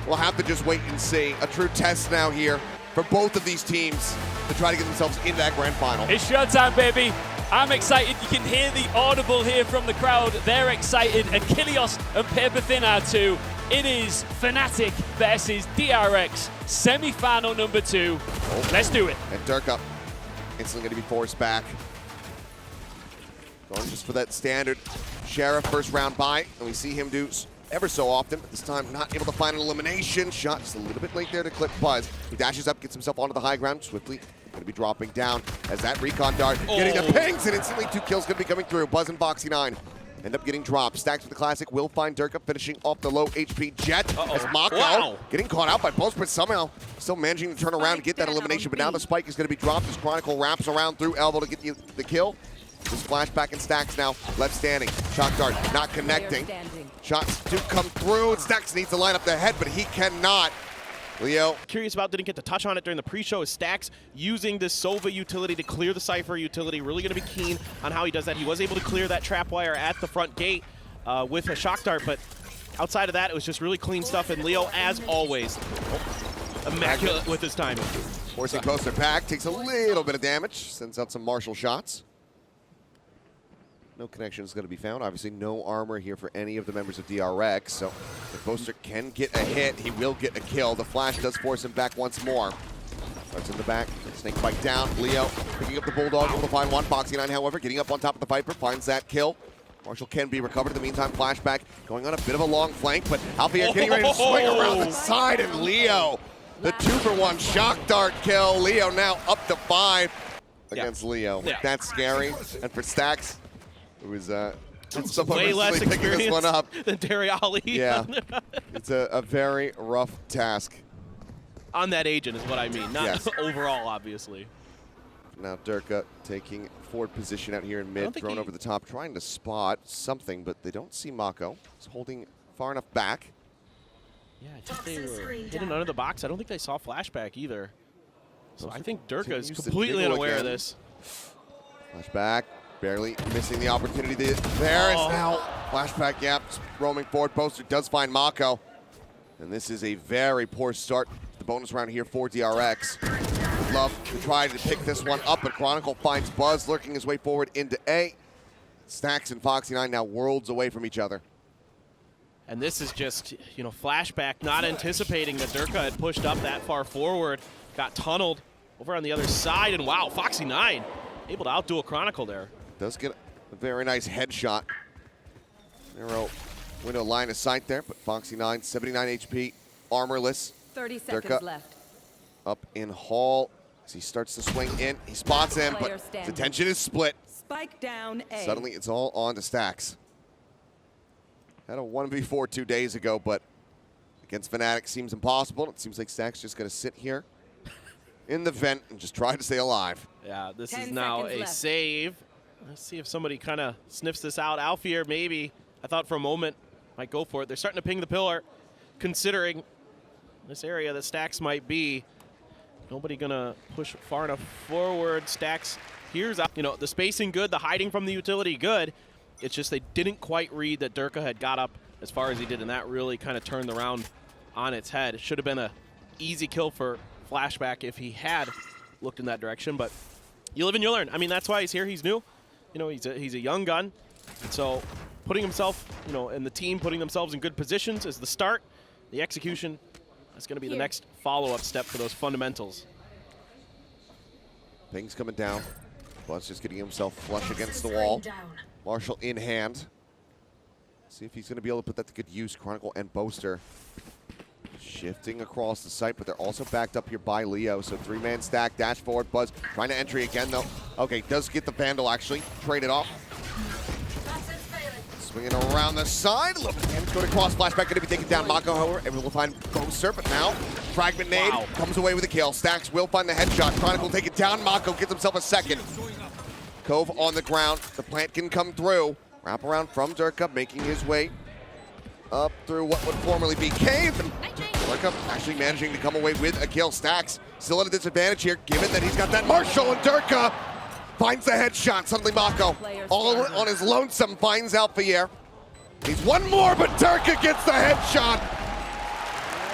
we'll have to just wait and see. A true test now here for both of these teams to try to get themselves into that grand final. It's showtime, baby. I'm excited. You can hear the audible here from the crowd. They're excited. Achilles and Paper Thin are too. It is Fnatic versus DRX, semi-final number 2. Let's do it. And Derke instantly going to be forced back. Going just for that standard Sheriff first round buy, and we see him do ever so often, but this time not able to find an elimination. Shot just a little bit late there to clip Buzz. He dashes up, gets himself onto the high ground, swiftly going to be dropping down as that recon dart getting the pings, and instantly 2 kills going to be coming through. Buzz and Foxy9 end up getting dropped. Stax with the classic will find Derke finishing off the low HP Jet as MaKo getting caught out by Boaster, but somehow still managing to turn around and get that elimination, but now the spike is going to be dropped as Chronicle wraps around through elbow to get the kill. This Flashback and Stax now left standing. Shock dart not connecting. Shots do come through. Stax needs to line up the head, but he cannot. Leo. Curious about, didn't get to touch on it during the pre-show, is Stax using this Sova utility to clear the Cypher utility. Really going to be keen on how he does that. He was able to clear that trap wire at the front gate with a shock dart, but outside of that, it was just really clean stuff. And Leo, as always, immaculate with his timing. Forcing Boaster back, takes a little bit of damage, sends out some martial shots. No connection is going to be found. Obviously, no armor here for any of the members of DRX. So if Boaster can get a hit, he will get a kill. The flash does force him back once more. Starts in the back, snake bite down. Leo picking up the Bulldog, able to find one. Foxy9, however, getting up on top of the Viper, finds that kill. Marshall can be recovered. In the meantime, Flashback going on a bit of a long flank, but Alfajer getting ready to swing around the side, and Leo, the 2-for-1 shock dart kill. Leo now up to 5 against Leo. Yeah. That's scary. And for Stax, it was way less picking this one up than Terry. Yeah, it's a very rough task. On that agent is what I mean, not overall, obviously. Now Derke taking forward position out here in mid, thrown over the top, trying to spot something, but they don't see MaKo. He's holding far enough back. Yeah, I think they were hidden under the box. I don't think they saw Flashback either. So I think Derke is completely unaware of this. Flashback. Barely missing the opportunity there. There is now Flashback, roaming forward. Boaster does find MaKo. And this is a very poor start. The bonus round here for DRX. Love to try to pick this one up, but Chronicle finds Buzz lurking his way forward into A. Stax and Foxy9 now worlds away from each other. And this is just, Flashback not anticipating that Derke had pushed up that far forward. Got tunneled over on the other side, and wow, Foxy9 able to outdo a Chronicle there. Does get a very nice headshot. Narrow window line of sight there, but Foxy9, 79 HP, armorless. 30 seconds left. Up in Hall as he starts to swing in. He spots him, but the tension is split. Spike down A. Suddenly it's all on to Stax. Had a 1v4 2 days ago, but against Fnatic seems impossible. It seems like Stax just going to sit here in the vent and just try to stay alive. Yeah, this is now a save. Let's see if somebody kind of sniffs this out. Alfajer, maybe. I thought for a moment might go for it. They're starting to ping the pillar, considering this area that Stax might be. Nobody going to push far enough forward. Stax here's up. The spacing good, the hiding from the utility good. It's just they didn't quite read that Derke had got up as far as he did, and that really kind of turned the round on its head. It should have been an easy kill for Flashback if he had looked in that direction, but you live and you learn. I mean, that's why he's here. He's new. He's a young gun. So putting himself, and the team putting themselves in good positions is the start. The execution is going to be the next follow-up step for those fundamentals. Ping's coming down. Buzz just getting himself flush against the wall. Marshall in hand. See if he's going to be able to put that to good use. Chronicle and Boaster shifting across the site, but they're also backed up here by Leo. So 3-man stack, dash forward. Buzz trying to entry again, though. Okay, does get the Vandal, actually. Trade it off. Swinging around the side. A little bit of damage going across. Flashback going to be taken down. MaKo, however, able to find Boaster, but now Fragment Nade comes away with a kill. Stax will find the headshot. Chronicle take it down. MaKo gets himself a second. Cove on the ground. The plant can come through. Wrap around from Derke, making his way up through what would formerly be Cave. And Derke actually managing to come away with a kill. Stax still at a disadvantage here, given that he's got that Marshall, and Derke finds the headshot. Suddenly MaKo, all on his lonesome, finds Alfajer. He's one more, but Derke gets the headshot.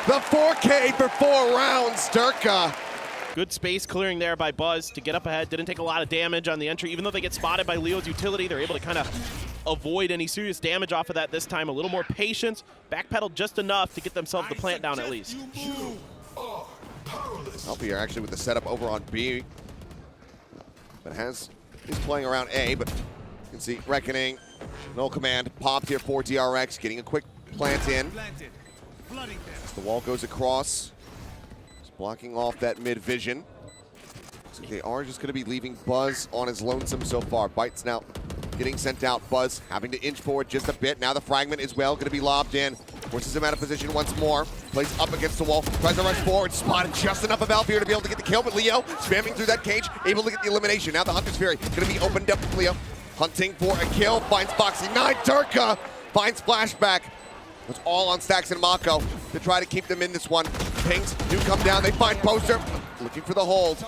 The 4K for 4 rounds, Derke. Good space clearing there by Buzz to get up ahead. Didn't take a lot of damage on the entry. Even though they get spotted by Leo's utility, they're able to kind of avoid any serious damage off of that this time. A little more patience, backpedaled just enough to get themselves the plant down at least. Alfajer actually with the setup over on B, but is playing around A, but you can see Reckoning, no command, popped here for DRX, getting a quick plant in. As the wall goes across, just blocking off that mid vision. So they are just going to be leaving Buzz on his lonesome so far. Bites now getting sent out. Buzz having to inch forward just a bit. Now the fragment is well going to be lobbed in. Forces him out of position once more. Plays up against the wall. Tries to rush forward. Spotted just enough of Alfajer to be able to get the kill. But Leo spamming through that cage. Able to get the elimination. Now the Hunter's Fury going to be opened up for Leo. Hunting for a kill. Finds Foxy 9. Derke finds Flashback. It's all on stax and MaKo to try to keep them in this one. Pings do come down. They find Boaster. Looking for the hold.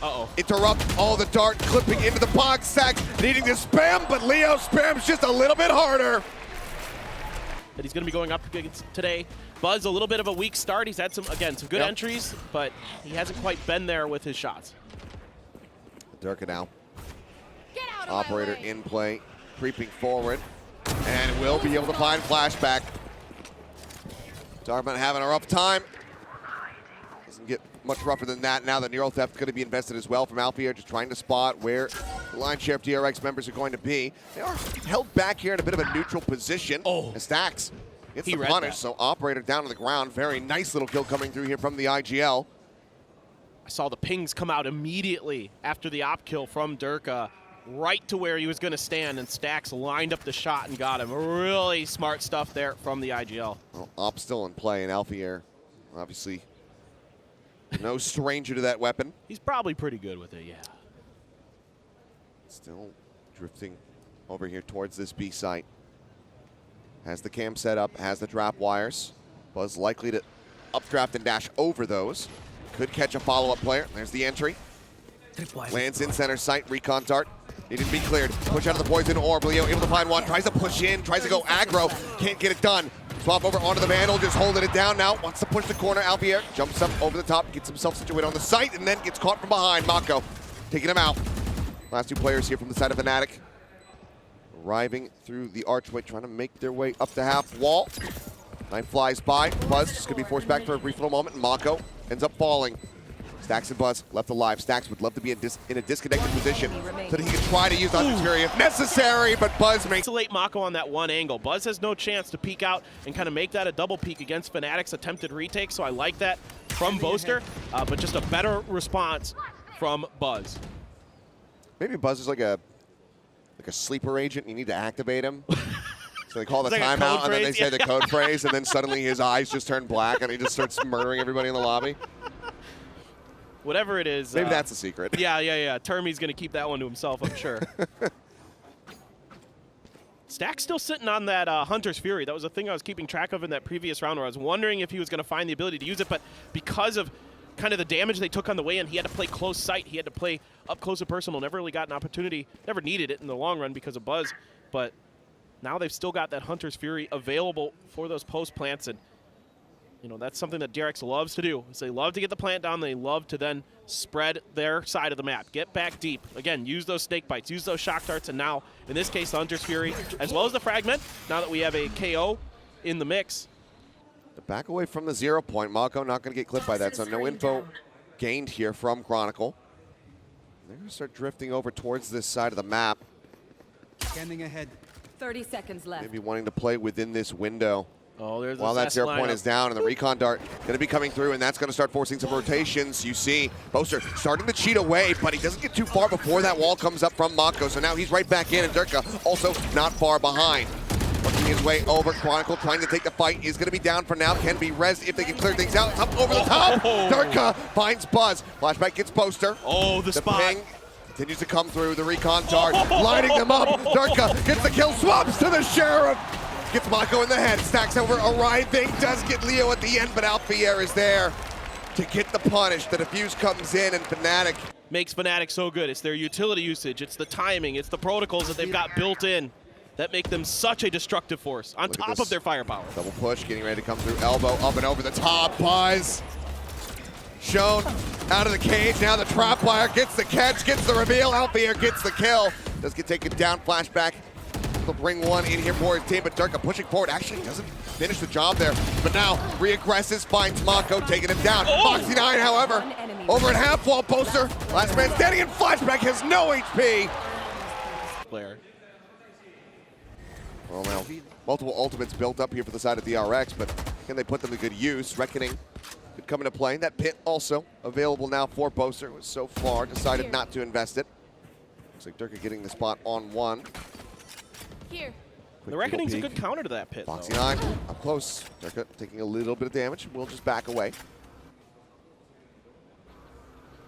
Uh-oh. Interrupt all the dart clipping into the box. Stax needing to spam, but Leo spams just a little bit harder. That he's going to be going up against today. Buzz, a little bit of a weak start. He's had some good entries, but he hasn't quite been there with his shots. Derke now. Operator in play, creeping forward, and will be able to find Flashback. Darkman having a rough time. Doesn't get much rougher than that. Now the Neural Theft going to be invested as well from Alfajer, just trying to spot where the line share of DRX members are going to be. They are held back here in a bit of a neutral position. As stax gets the punish, so Operator down on the ground. Very nice little kill coming through here from the IGL. I saw the pings come out immediately after the op kill from Derke, right to where he was going to stand, and stax lined up the shot and got him. Really smart stuff there from the IGL. Well, op still in play, and Alfajer obviously no stranger to that weapon. He's probably pretty good with it, yeah. Still drifting over here towards this B site. Has the cam set up, has the drop wires. Buzz likely to updraft and dash over those. Could catch a follow-up player. There's the entry. Lands in center site, recon dart. Needed to be cleared. Push out of the poison orb. Leo able to find one. Tries to push in, tries to go aggro. Can't get it done. Swap over onto the Vandal, just holding it down now. Wants to push the corner. Alfajer jumps up over the top, gets himself situated on the site, and then gets caught from behind. MaKo taking him out. Last two players here from the side of Fnatic. Arriving through the archway, trying to make their way up the half wall. Nine flies by. Buzz just going to be forced back for a brief little moment, and MaKo ends up falling. Stax and Buzz left alive. Stax would love to be in a disconnected position so that he could try to use Hunter's Fury if necessary, but Buzz makes... Isolate MaKo on that one angle. Buzz has no chance to peek out and kind of make that a double peek against Fnatic's attempted retake, so I like that from Boaster, but just a better response from Buzz. Maybe Buzz is like a sleeper agent, and you need to activate him. So they call the like timeout, and then they say the code phrase, and then suddenly his eyes just turn black, and he just starts murdering everybody in the lobby. Whatever it is. Maybe that's a secret. Yeah. Termy's going to keep that one to himself, I'm sure. Stax still sitting on that Hunter's Fury. That was a thing I was keeping track of in that previous round where I was wondering if he was going to find the ability to use it, but because of kind of the damage they took on the way in, he had to play close sight. He had to play up close and personal. Never really got an opportunity. Never needed it in the long run because of Buzz, but now they've still got that Hunter's Fury available for those post plants, and you know, that's something that DRX loves to do. Is they love to get the plant down. They love to then spread their side of the map. Get back deep. Again, use those snake bites. Use those shock darts. And now, in this case, the Hunter's Fury, as well as the fragment, now that we have a KO in the mix. The back away from the 0 point. MaKo not going to get clipped by that, so no info gained here from Chronicle. They're going to start drifting over towards this side of the map. Scanning ahead. 30 seconds left. Maybe wanting to play within this window. Oh, there's while that 0 point is down, and the recon dart going to be coming through, and that's going to start forcing some rotations. You see Boaster starting to cheat away, but he doesn't get too far before that wall comes up from MaKo, so now he's right back in, and Derke also not far behind. Working his way over. Chronicle trying to take the fight. Is going to be down for now. Can be rezzed if they can clear things out. It's up over the top. Derke finds Buzz. Flashback gets Boaster. Oh, the spot. Ping continues to come through. The recon dart lighting them up. Derke gets the kill. Swaps to the Sheriff. Gets MaKo in the head. Stacks over arriving. Does get Leo at the end, but Alfajer is there to get the punish. The defuse comes in, and Fnatic makes Fnatic so good. It's their utility usage. It's the timing. It's the protocols that they've got built in. that make them such a destructive force on top of their firepower. Double push, getting ready to come through. Elbow up and over the top. Buzz shown out of the cage. Now the trap wire gets the catch, gets the reveal. Alfajer gets the kill. Does get taken down. Flashback. They'll bring one in here for his team, but Derke pushing forward. Actually doesn't finish the job there. But now re-aggresses, finds MaKo, taking him down. Foxy 9, however, over at half wall. Boaster, last man standing, and Flashback has no HP. Player. Well, now, multiple ultimates built up here for the side of DRX, but can they put them to good use? Reckoning could come into play. That pit also available now for Boaster, who so far decided not to invest it. Looks like Derke getting the spot on one. Here. The Reckoning's a good counter to that pit, Foxy though. 9 up close. Derke taking a little bit of damage. We'll just back away.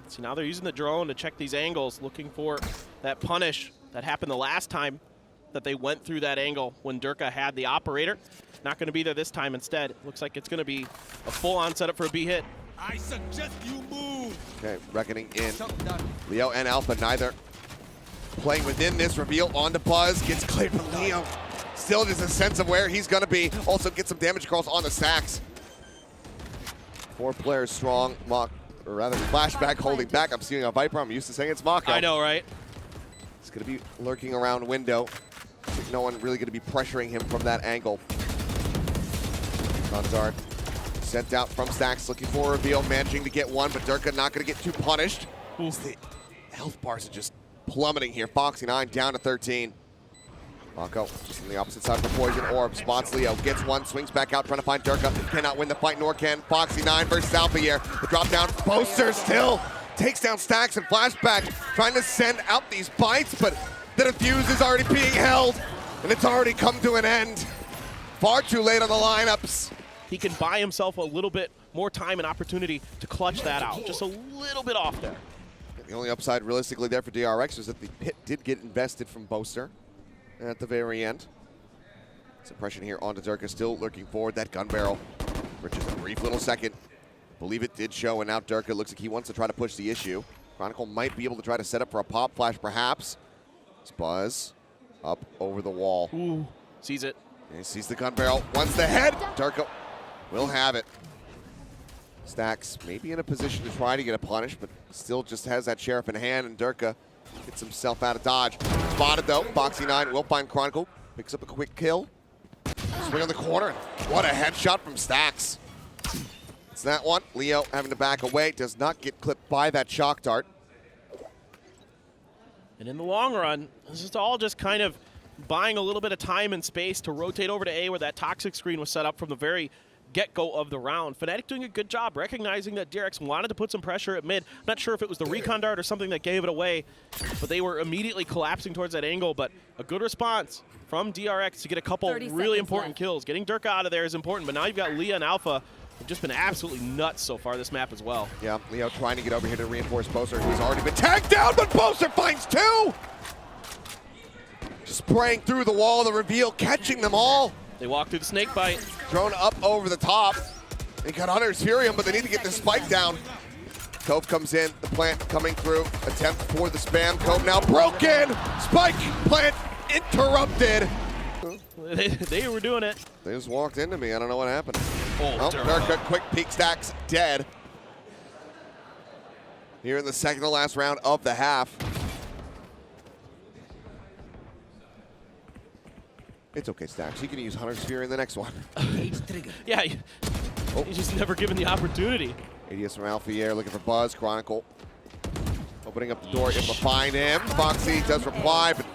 See, now they're using the drone to check these angles, looking for that punish that happened the last time that they went through that angle when Derke had the operator. Not going to be there this time instead. Looks like it's going to be a full-on setup for a B hit. I suggest you move. Okay, Reckoning in. Leo and Alpha neither playing within this reveal onto Buzz. Gets cleared, but Leo still just a sense of where he's going to be. Also gets some damage across on the stacks. 4 players strong. Or rather, Flashback holding back. I'm seeing a Viper. I'm used to saying it's MaKo. I know, right? He's going to be lurking around window. No one really going to be pressuring him from that angle. Dart sent out from stax, looking for a reveal, managing to get one, but Derke not going to get too punished. The health bars are just plummeting here. Foxy 9 down to 13. MaKo just on the opposite side for Poison Orb. Spots Leo, gets one, swings back out, trying to find Derke. Cannot win the fight, nor can Foxy 9 versus Alfajer. The drop down, Boaster still takes down stax and Flashback, trying to send out these bites, but the defuse is already being held, and it's already come to an end. Far too late on the lineups. He can buy himself a little bit more time and opportunity to clutch that out. Just a little bit off there. The only upside realistically there for DRX is that the pit did get invested from Boaster at the very end. Suppression here onto Derke, still lurking forward. That gun barrel for just a brief little second. Believe it did show, and now Derke looks like he wants to try to push the issue. Chronicle might be able to try to set up for a pop flash, perhaps. Buzz up over the wall. Ooh, sees it. And he sees the gun barrel. Wants the head. Derke will have it. Stax maybe in a position to try to get a punish, but still just has that sheriff in hand, and Derke gets himself out of dodge. Spotted though. Foxy 9 will find Chronicle. Picks up a quick kill. Swing on the corner. What a headshot from Stax. It's that one. Leo having to back away. Does not get clipped by that shock dart. And in the long run, this is all just kind of buying a little bit of time and space to rotate over to A where that toxic screen was set up from the very get-go of the round. Fnatic doing a good job recognizing that DRX wanted to put some pressure at mid. I'm not sure if it was the recon dart or something that gave it away, but they were immediately collapsing towards that angle. But a good response from DRX to get a couple really important kills. Getting Derke out of there is important, but now you've got Leah and Alpha who've just been absolutely nuts so far this map as well. Yeah, Leo trying to get over here to reinforce Boaster, who's already been tagged down, but Boaster finds 2! Spraying through the wall, the reveal, catching them all. They walk through the snake bite. Thrown up over the top. They got Hunter's Furium, but they need to get this spike down. Cove comes in, the plant coming through. Attempt for the spam. Cove now broken. Spike, plant interrupted. They were doing it. They just walked into me. I don't know what happened. Oh, Derke, quick peek stacks, dead. Here in the second to last round of the half. It's okay, Stax. You can use Hunter's Fury in the next one. Yeah, he's just never given the opportunity. ADS from Alfajer looking for Buzz. Chronicle opening up the door, able to find him. Foxy does reply, but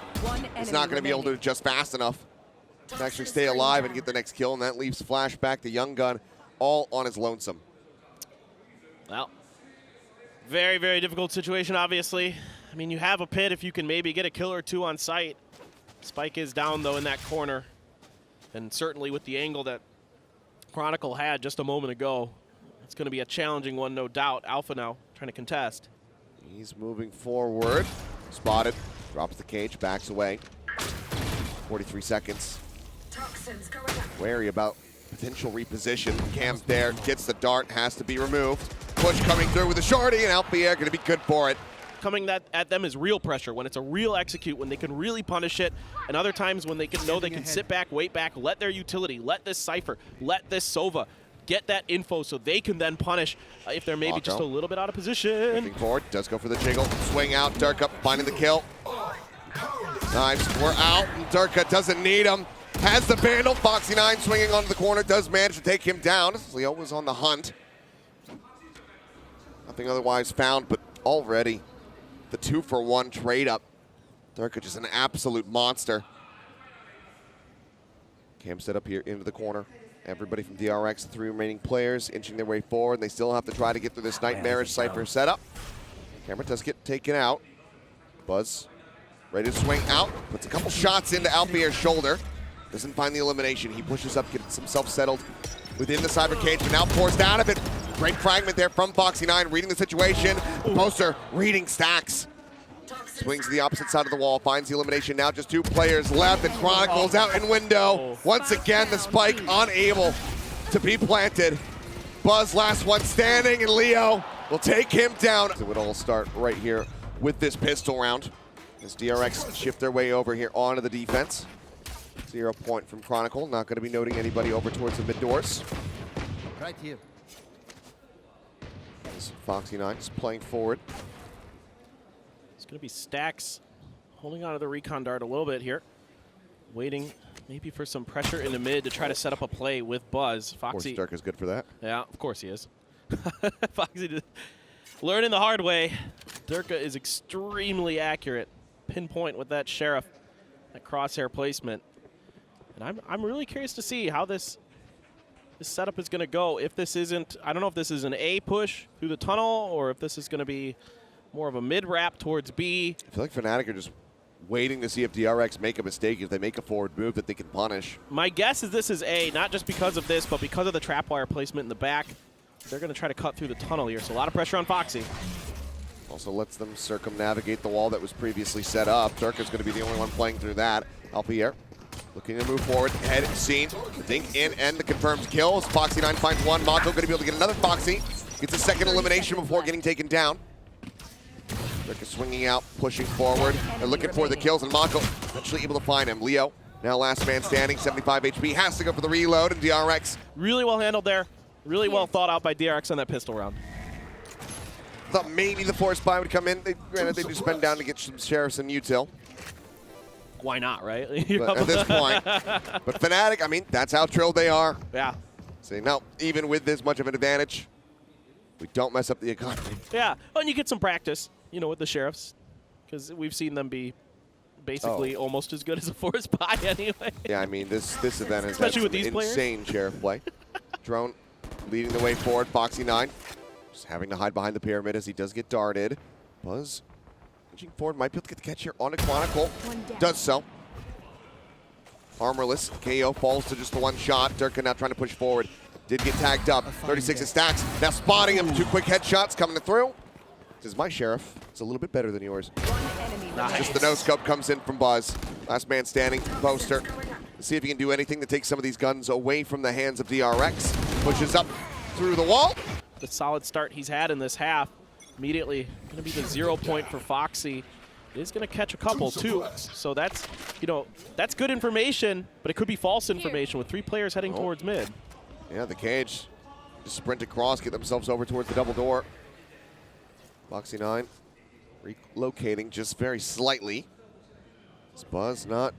he's not going to be able to adjust fast enough to actually stay alive and get the next kill, and that leaves Flashback, the young gun, all on his lonesome. Well, very, very difficult situation, obviously. I mean, you have a pit if you can maybe get a kill or 2 on site. Spike is down, though, in that corner. And certainly with the angle that Chronicle had just a moment ago, it's going to be a challenging one, no doubt. Alpha now trying to contest. He's moving forward. Spotted. Drops the cage, backs away. 43 seconds. Wary about potential reposition. Cam's there, gets the dart, has to be removed. Push coming through with a shorty, and Alfajer going to be good for it. coming at them is real pressure, when it's a real execute, when they can really punish it, and other times when they can know they can sit back, wait back, let their utility, let this Cypher, let this Sova get that info so they can then punish if they're maybe just a little bit out of position. Moving forward, does go for the jiggle, swing out, Derke finding the kill. Nice, we're out, and Derke doesn't need him. Has the Vandal, Foxy9 swinging onto the corner, does manage to take him down. Leo was on the hunt. Nothing otherwise found, but already the 2-for-1 trade up. Derke just an absolute monster. Cam set up here into the corner. Everybody from DRX, the 3 remaining players, inching their way forward. They still have to try to get through this nightmarish Cypher setup. Camera does get taken out. Buzz ready to swing out. Puts a couple shots into Alfajer's shoulder. Doesn't find the elimination. He pushes up, gets himself settled within the Cyber cage, but now pours down of it. Great fragment there from Foxy9, reading the situation. Boaster reading stax. Swings to the opposite side of the wall, finds the elimination. Now just 2 players left, and Chronicle's out in window. Once again, the spike unable to be planted. Buzz last one standing, and Leo will take him down. It would all start right here with this pistol round as DRX shift their way over here onto the defense. 0 point from Chronicle. Not going to be noting anybody over towards the mid doors. Right here. Foxy9 is playing forward. It's going to be stax holding on to the recon dart a little bit here. Waiting maybe for some pressure in the mid to try to set up a play with Buzz. Foxy. Of course, Derke is good for that. Yeah, of course he is. Foxy learning the hard way. Derke is extremely accurate. Pinpoint with that Sheriff, that crosshair placement. And I'm really curious to see how this setup is going to go. If this isn't, I don't know if this is an A push through the tunnel or if this is going to be more of a mid wrap towards B. I feel like Fnatic are just waiting to see if DRX make a mistake, if they make a forward move that they can punish. My guess is this is A, not just because of this, but because of the trapwire placement in the back. They're going to try to cut through the tunnel here, so a lot of pressure on Foxy. Also lets them circumnavigate the wall that was previously set up. Derke is going to be the only one playing through that. Alfajer looking to move forward, head seen. Dink in and the confirmed kills. Foxy9 finds one. MaKo going to be able to get another Foxy. Gets a second elimination before getting taken down. Derke swinging out, pushing forward. They're looking for the kills, and MaKo eventually able to find him. Leo, now last man standing, 75 HP, has to go for the reload, and DRX. Really well handled there. Really well thought out by DRX on that pistol round. Thought maybe the force buy would come in. Granted, they do spend down to get some sheriffs and util. Why not, right? But at this point. But Fnatic, I mean, that's how trilled they are. Yeah. Say, no, even with this much of an advantage, we don't mess up the economy. Yeah, and you get some practice, you know, with the sheriffs, because we've seen them be basically almost as good as a force buy anyway. Yeah, I mean, this event has especially had with these insane sheriff play. Drone leading the way forward, Foxy9. Just having to hide behind the pyramid as he does get darted. Buzz inching forward, might be able to get the catch here onto Chronicle. Does so. Armorless, KO falls to just the one shot. Derke now trying to push forward. Did get tagged up. 36 is stax. Now spotting him. 2 quick headshots coming through. This is my sheriff. It's a little bit better than yours. Nice. Just the no-scope comes in from Buzz. Last man standing, Boaster. Let's see if he can do anything to take some of these guns away from the hands of DRX. Pushes up through the wall. The solid start he's had in this half. Immediately going to be the 0 point for Foxy. Is going to catch a couple too. So that's, you know, that's good information, but it could be false information with 3 players heading towards mid. Yeah, the cage. Just sprint across, get themselves over towards the double door. Foxy9 relocating just very slightly. This Buzz not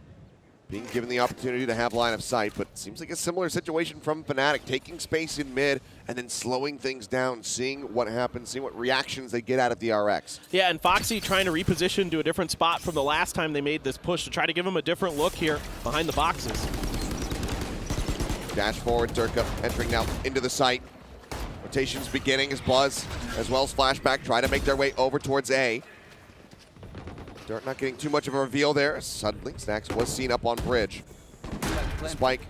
being given the opportunity to have line of sight, but it seems like a similar situation from Fnatic, taking space in mid and then slowing things down, seeing what happens, seeing what reactions they get out of DRX. Yeah, and Foxy trying to reposition to a different spot from the last time they made this push to try to give him a different look here behind the boxes. Dash forward, Derke entering now into the site. Rotations beginning as Buzz, as well as Flashback, try to make their way over towards A. Derke not getting too much of a reveal there. Suddenly, stax was seen up on bridge. Spike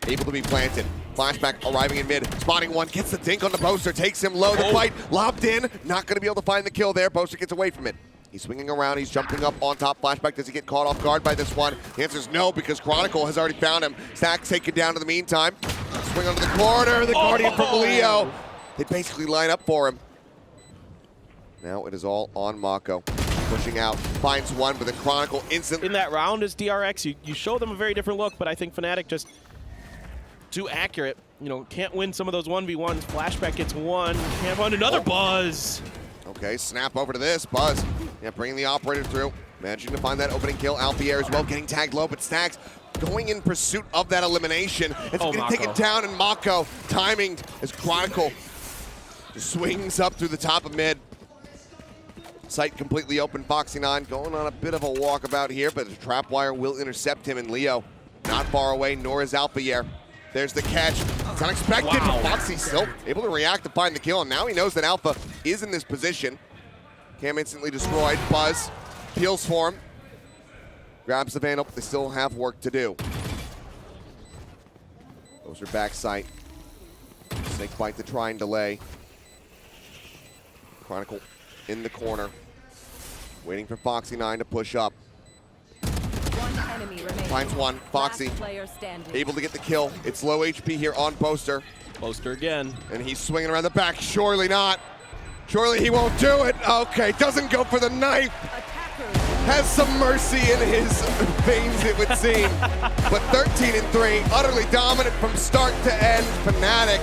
able to be planted. Flashback arriving in mid, spotting one, gets the dink on the Boaster, takes him low. The fight lobbed in, not going to be able to find the kill there. Boaster gets away from it. He's swinging around, he's jumping up on top. Flashback, does he get caught off guard by this one? The answer is no, because Chronicle has already found him. Stax taken down in the meantime. Swing onto the corner, the Guardian from Leo. They basically line up for him. Now it is all on MaKo. Pushing out, finds one, but the Chronicle instantly. In that round is DRX. You show them a very different look, but I think Fnatic just too accurate. You know, can't win some of those 1v1s. Flashback gets one, can't find another Buzz. Okay, snap over to this. Buzz, yeah, bringing the operator through. Managing to find that opening kill. Alfajer as well, getting tagged low, but stax going in pursuit of that elimination. It's going to take it down, and MaKo timing as Chronicle just swings up through the top of mid. Sight completely open. Foxy9 going on a bit of a walkabout here, but the trap wire will intercept him, and Leo not far away, nor is Alfajer. There's the catch. It's unexpected, but Foxy still able to react to find the kill, and now he knows that Alpha is in this position. Cam instantly destroyed. Buzz peels for him. Grabs the Vandal, but they still have work to do. Those are back sight. Snake bite to try and delay. Chronicle in the corner. Waiting for Foxy9 to push up. One enemy remaining. Finds one. Foxy able to get the kill. It's low HP here on Boaster. Boaster again. And he's swinging around the back. Surely not. Surely he won't do it. Okay, doesn't go for the knife. Has some mercy in his veins, it would seem. But 13-3, utterly dominant from start to end. Fnatic